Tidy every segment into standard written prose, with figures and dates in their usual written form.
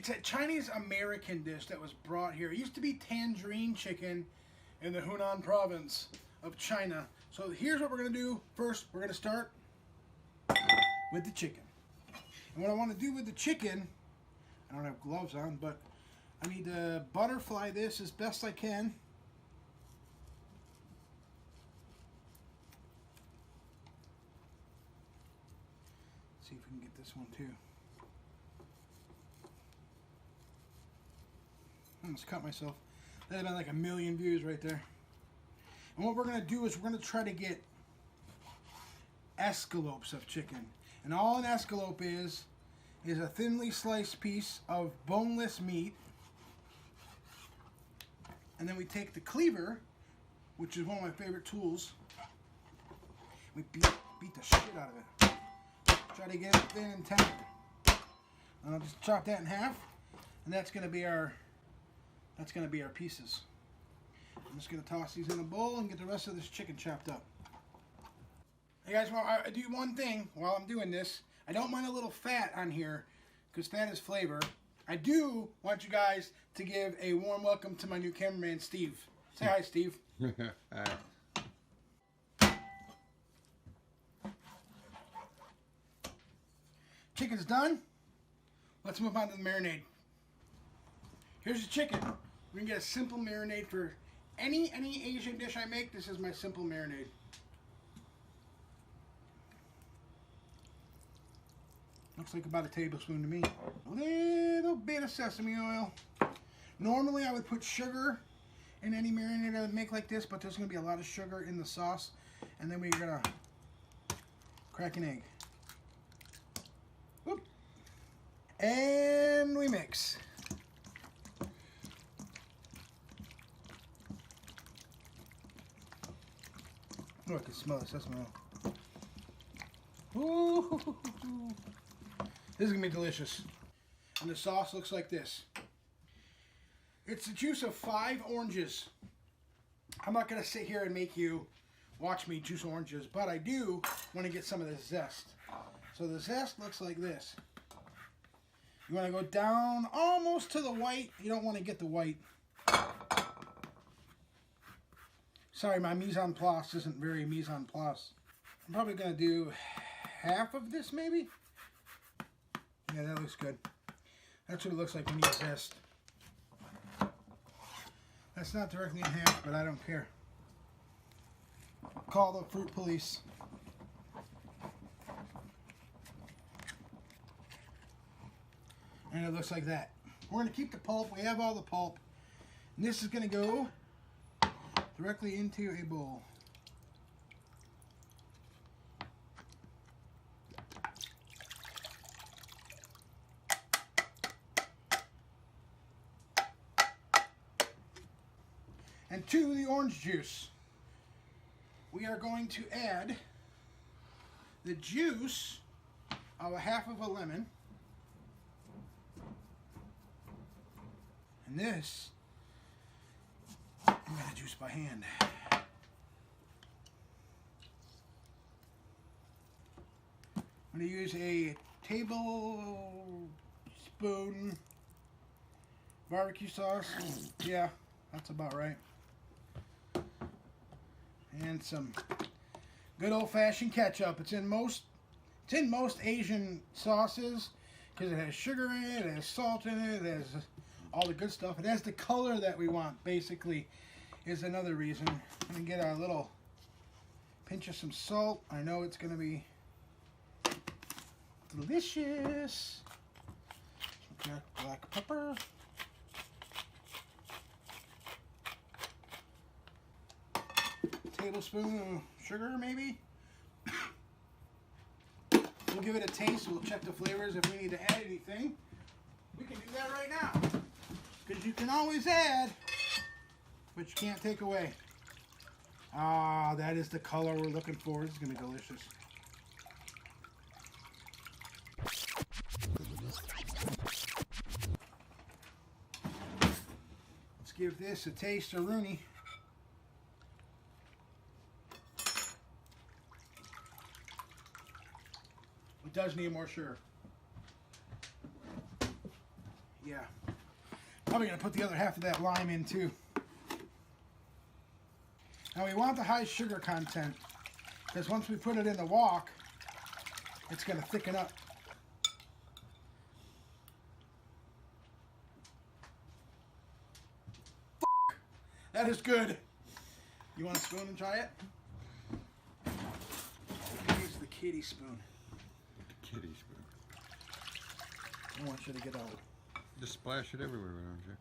It's a Chinese-American dish that was brought here. It used to be tangerine chicken in the Hunan province of China. So here's what we're going to do. First, we're going to start with the chicken. And what I want to do with the chicken, I don't have gloves on, but I need to butterfly this as best I can. See if we can get this one too. I almost cut myself. That'd have been like 1 million views right there. And what we're going to do is we're going to try to get escalopes of chicken. And all an escalope is a thinly sliced piece of boneless meat. And then we take the cleaver, which is one of my favorite tools. We beat the shit out of it. Try to get it thin and tender. And I'll just chop that in half, and that's going to be our pieces. I'm just going to toss these in a bowl and get the rest of this chicken chopped up. Hey guys, well, I do one thing while I'm doing this. I don't mind a little fat on here because fat is flavor. I do want you guys to give a warm welcome to my new cameraman, Steve. Say hi, Steve. Hi. Chicken's done. Let's move on to the marinade. Here's the chicken. We can get a simple marinade for any Asian dish I make. This is my simple marinade. Looks like about a tablespoon to me. A little bit of sesame oil. Normally I would put sugar in any marinade I would make like this, but there's going to be a lot of sugar in the sauce. And then we're going to crack an egg. Whoop. And we mix. Oh, I can smell the sesame oil. Ooh. This is going to be delicious. And the sauce looks like this. It's the juice of 5 oranges. I'm not going to sit here and make you watch me juice oranges, but I do want to get some of the zest. So the zest looks like this. You want to go down almost to the white. You don't want to get the white. Sorry, my mise en place isn't very mise en place. I'm probably going to do half of this maybe. Yeah, that looks good. That's what it looks like when you zest. That's not directly in half, but I don't care. Call the fruit police. And it looks like that. We're going to keep the pulp. We have all the pulp. And this is going to go directly into a bowl. And to the orange juice, we are going to add the juice of half of a lemon. And this, I'm going to juice by hand. I'm going to use a tablespoon barbecue sauce. Yeah, that's about right. And some good old-fashioned ketchup. It's in most Asian sauces because it has sugar in it, it has salt in it, it has all the good stuff. It has the color that we want, basically, is another reason. I'm going to get our little pinch of some salt. I know it's going to be delicious. Some black pepper. Tablespoon of sugar, maybe. We'll give it a taste. We'll check the flavors if we need to add anything. We can do that right now. Because you can always add, but you can't take away. Ah, that is the color we're looking for. This is going to be delicious. Let's give this a taste of Rooney. It does need more sugar. Yeah. Probably going to put the other half of that lime in too. Now we want the high sugar content because once we put it in the wok, it's going to thicken up. That is good. You want a spoon and try it? Use the kitty spoon. The kitty spoon. I want you to get out. Just splash it everywhere, don't you?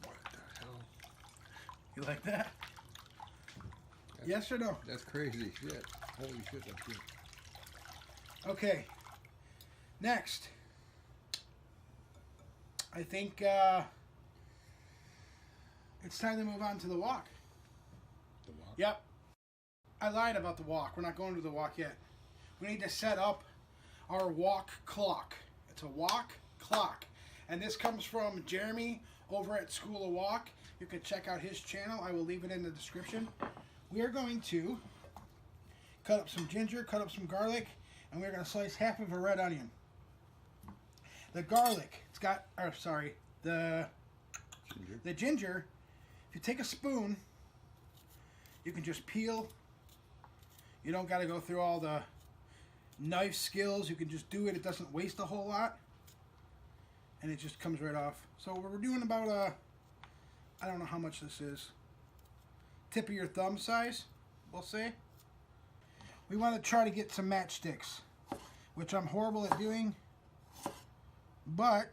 What the hell? You like that? Yes or no? That's crazy shit. Holy shit, that's good. Okay. Next. I think it's time to move on to the wok. The wok? Yep. I lied about the wok. We're not going to the wok yet. We need to set up our wok clock. It's a wok clock. And this comes from Jeremy over at School of Wok. You can check out his channel. I will leave it in the description. We are going to cut up some ginger, cut up some garlic, and we're going to slice half of a red onion. The garlic, it's got, or sorry, the ginger, if you take a spoon, you can just peel. You don't got to go through all the knife skills. You can just do it. It doesn't waste a whole lot. And it just comes right off. So we're doing about I don't know how much this is. Tip of your thumb size, we'll say. We want to try to get some matchsticks, which I'm horrible at doing. But,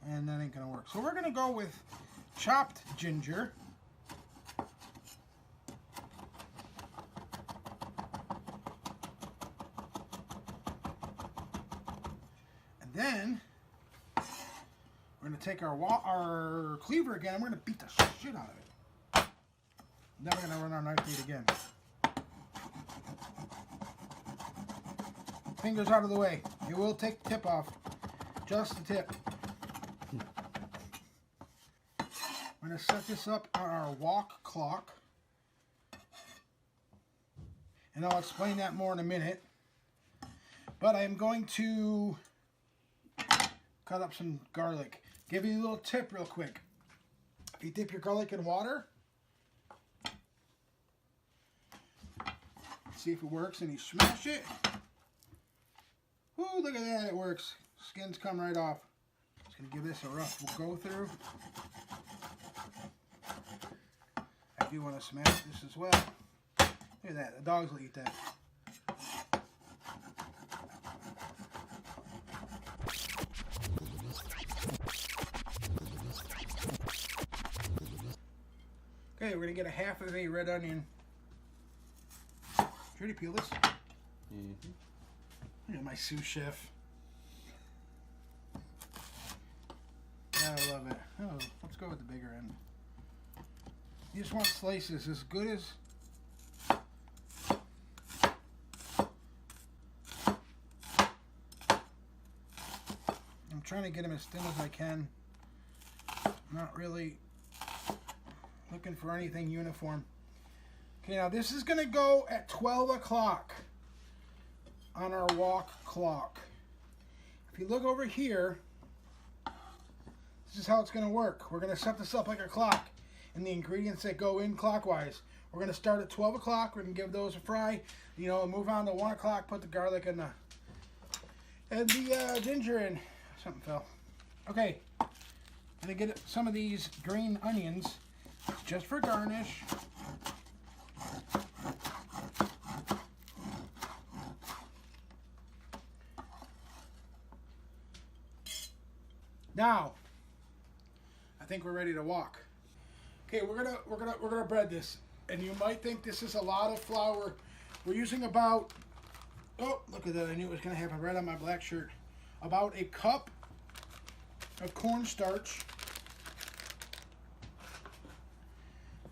and that ain't gonna work. So we're gonna go with chopped ginger. And then we're gonna take our cleaver again and we're gonna beat the shit out of it. Then we're gonna run our knife blade again. Fingers out of the way. It will take the tip off. Just the tip. I'm going to set this up on our wok clock. And I'll explain that more in a minute. But I am going to cut up some garlic. Give you a little tip real quick. If you dip your garlic in water, see if it works, and you smash it. Ooh, look at that, it works. Skins come right off. Just gonna give this a rough go through. I do want to smash this as well. Look at that, the dogs will eat that. Okay, we're gonna get a half of a red onion. Should we peel this? Mm-hmm. Look at my sous chef. I love it. Oh, let's go with the bigger end. You just want slices as good as... I'm trying to get them as thin as I can. Not really looking for anything uniform. Okay, now this is going to go at 12 o'clock. On our wok clock. If you look over here, this is how it's going to work. We're going to set this up like a clock, and the ingredients that go in clockwise. We're going to start at 12 o'clock. We're going to give those a fry. You know, move on to 1 o'clock. Put the garlic and the ginger in. Something fell. Okay, I'm going to get some of these green onions just for garnish. Now, I think we're ready to wok. Okay, we're gonna bread this, and you might think this is a lot of flour. We're using about, oh, look at that! I knew it was gonna happen right on my black shirt. About a cup of cornstarch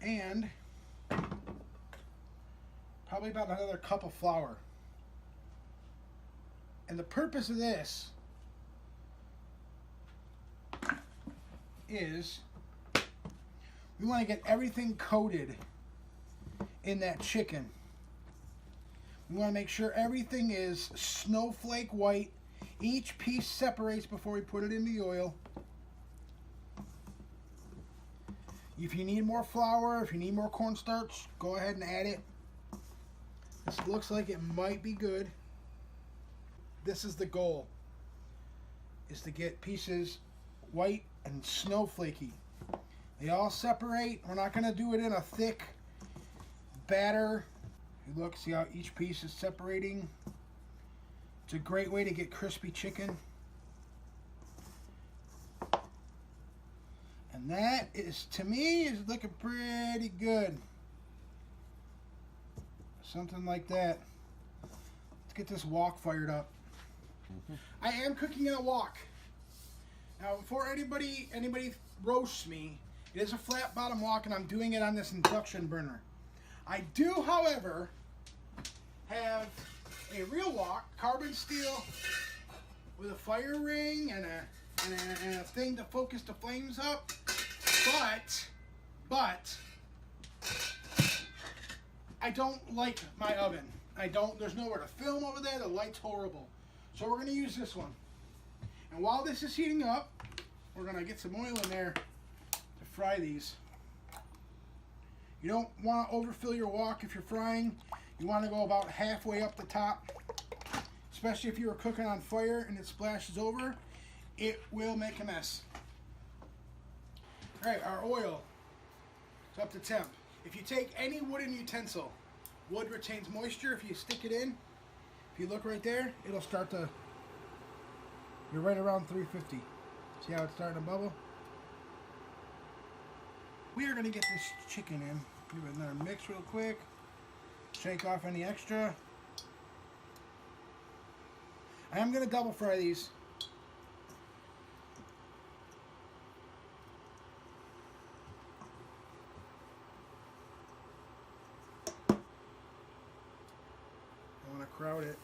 and probably about another cup of flour. And the purpose of this is we want to get everything coated in that chicken. We want to make sure everything is snowflake white. Each piece separates before we put it in the oil. If you need more flour, if you need more cornstarch, go ahead and add it. This looks like it might be good. This is the goal, is to get pieces white and snowflakey. They all separate. We're not going to do it in a thick batter. You look, see how each piece is separating? It's a great way to get crispy chicken. And that is, to me, is looking pretty good. Something like that. Let's get this wok fired up. I am cooking in a wok. Now, before anybody roasts me, it is a flat bottom wok, and I'm doing it on this induction burner. I do, however, have a real wok, carbon steel, with a fire ring and a thing to focus the flames up. But I don't like my oven. There's nowhere to film over there. The light's horrible. So we're going to use this one. And while this is heating up, we're going to get some oil in there to fry these. You don't want to overfill your wok if you're frying. You want to go about halfway up the top. Especially if you were cooking on fire and it splashes over, it will make a mess. Alright, our oil is up to temp. If you take any wooden utensil, wood retains moisture. If you stick it in, if you look right there, it'll start to, you're right around 350. See how it's starting to bubble? We are going to get this chicken in. Give it another mix real quick. Shake off any extra. I am going to double fry these. I want to crowd it.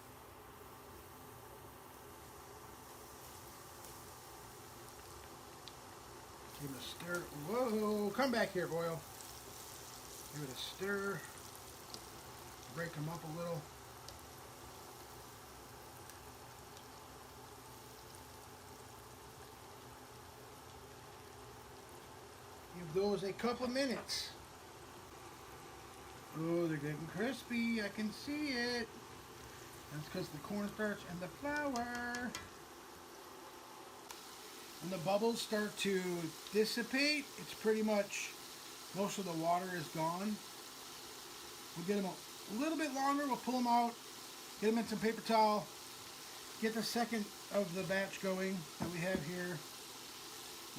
Give it a stir. Whoa, come back here, Boyle. Give it a stir. Break them up a little. Give those a couple minutes. Oh, they're getting crispy. I can see it. That's because the cornstarch and the flour. When the bubbles start to dissipate, it's pretty much, most of the water is gone. We'll get them a little bit longer. We'll pull them out, get them in some paper towel, get the second of the batch going that we have here.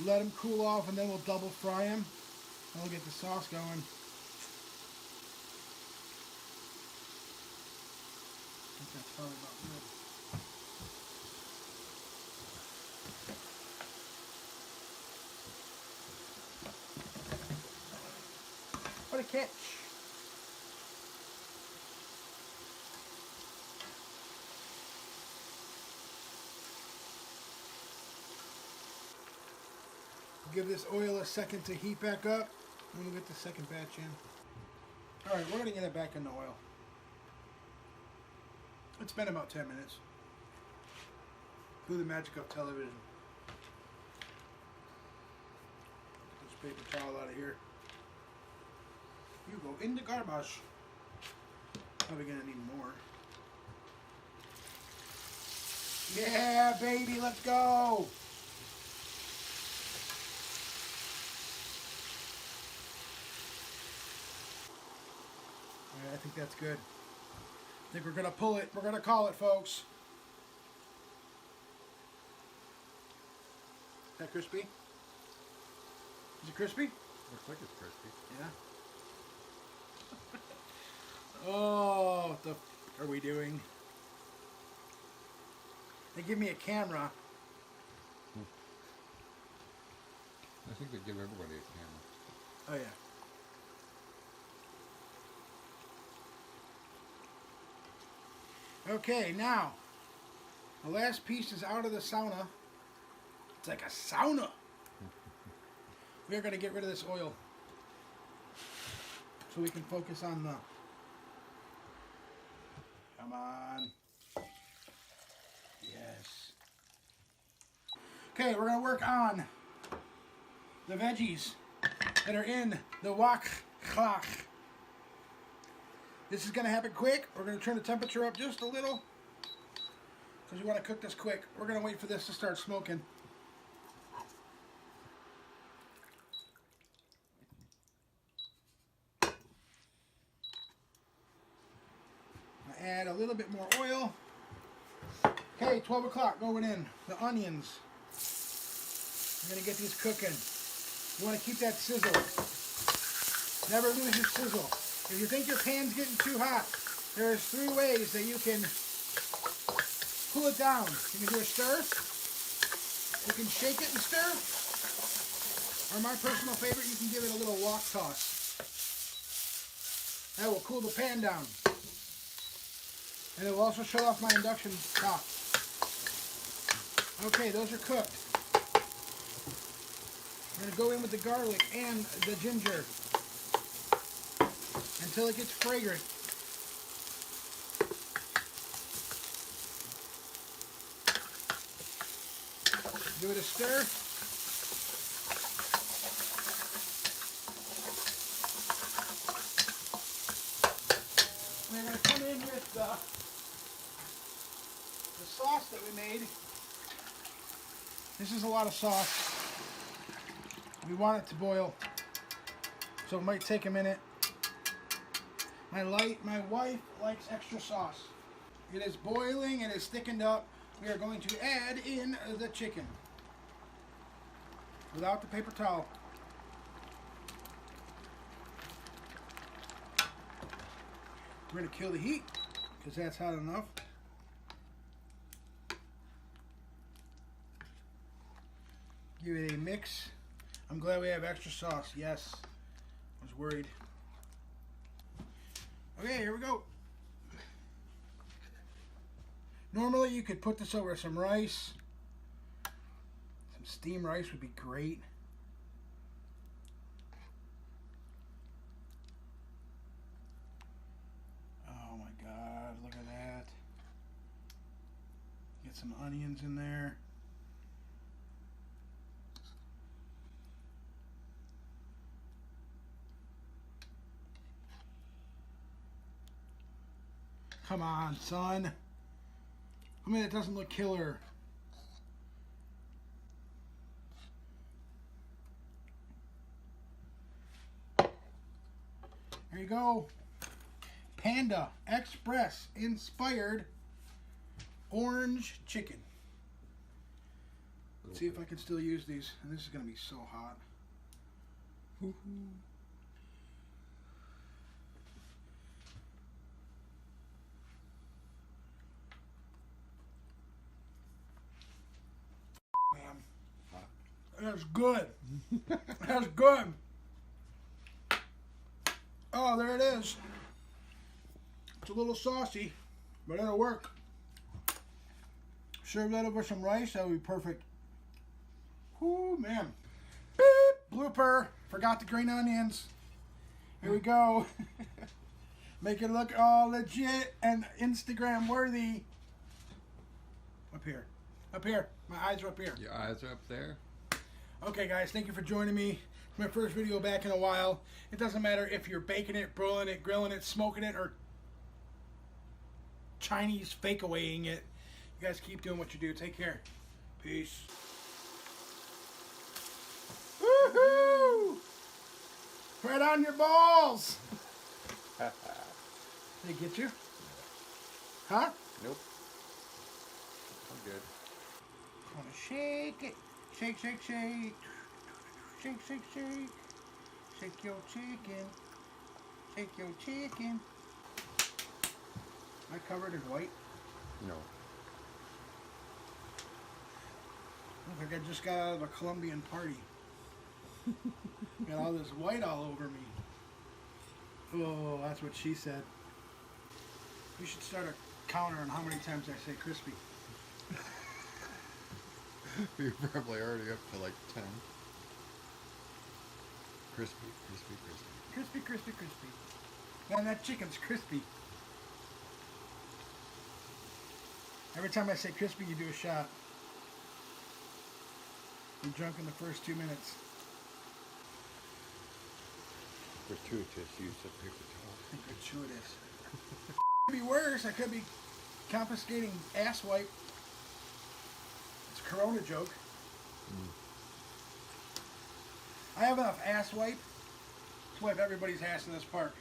Let them cool off, and then we'll double fry them. And we'll get the sauce going. I think that's probably about good. What a catch. Give this oil a second to heat back up, and we'll get the second batch in. Alright, we're going to get it back in the oil. It's been about 10 minutes. Through the magic of television. Get this paper towel out of here. You go in the garbage. Probably going to need more. Yeah, baby, let's go! I think that's good. I think we're going to pull it. We're going to call it, folks. Is that crispy? Is it crispy? Looks like it's crispy. Yeah. Oh, what the f are we doing? They give me a camera. I think they give everybody a camera. Oh, yeah. Okay, now, the last piece is out of the sauna. It's like a sauna. We are going to get rid of this oil so we can focus on the... Come on. Yes. Okay, we're going to work on the veggies that are in the wok. This is going to happen quick. We're going to turn the temperature up just a little because we want to cook this quick. We're going to wait for this to start smoking. Add a little bit more oil. Okay, 12 o'clock going in. The onions. We're going to get these cooking. You want to keep that sizzle. Never lose your sizzle. If you think your pan's getting too hot, there's 3 ways that you can cool it down. You can do a stir. You can shake it and stir. Or my personal favorite, you can give it a little wok toss. That will cool the pan down. And it will also shut off my induction top. Okay, those are cooked. I'm going to go in with the garlic and the ginger until it gets fragrant. Give it a stir. We're going to come in with the sauce that we made. This is a lot of sauce. We want it to boil, so it might take a minute. My wife likes extra sauce. It is boiling, it is thickened up. We are going to add in the chicken without the paper towel. We're going to kill the heat because that's hot enough. Give it a mix. I'm glad we have extra sauce. Yes, I was worried. Okay, here we go. Normally you could put this over some rice. Some steamed rice would be great. Oh my God, look at that. Get some onions in there. Come on, son. I mean, it doesn't look killer. There you go. Panda Express inspired orange chicken. Let's see if I can still use these. And this is going to be so hot. That's good. That's good. Oh, there it is. It's a little saucy, but it'll work. Serve that over some rice. That would be perfect. Whoo, man. Beep. Blooper. Forgot the green onions. Here we go. Make it look all legit and Instagram worthy. Up here. Up here. My eyes are up here. Your eyes are up there. Okay, guys, thank you for joining me. It's my first video back in a while. It doesn't matter if you're baking it, broiling it, grilling it, smoking it, or Chinese fake-awaying it. You guys keep doing what you do. Take care. Peace. Woohoo! Right on your balls! They get you? Huh? Nope. I'm good. Want to shake it. Shake, shake, shake. Shake, shake, shake. Shake your chicken. Shake your chicken. Am I covered in white? No. Look like I just got out of a Colombian party. Got all this white all over me. Oh, that's what she said. You should start a counter on how many times I say crispy. You're probably already up to like 10. Crispy, crispy, crispy. Crispy, crispy, crispy. Man, that chicken's crispy. Every time I say crispy, you do a shot. You're drunk in the first 2 minutes. Gratuitous use of paper towel. Gratuitous. Could be worse. I could be confiscating ass wipe. It's a Corona joke. I have enough ass wipe to wipe everybody's ass in this park.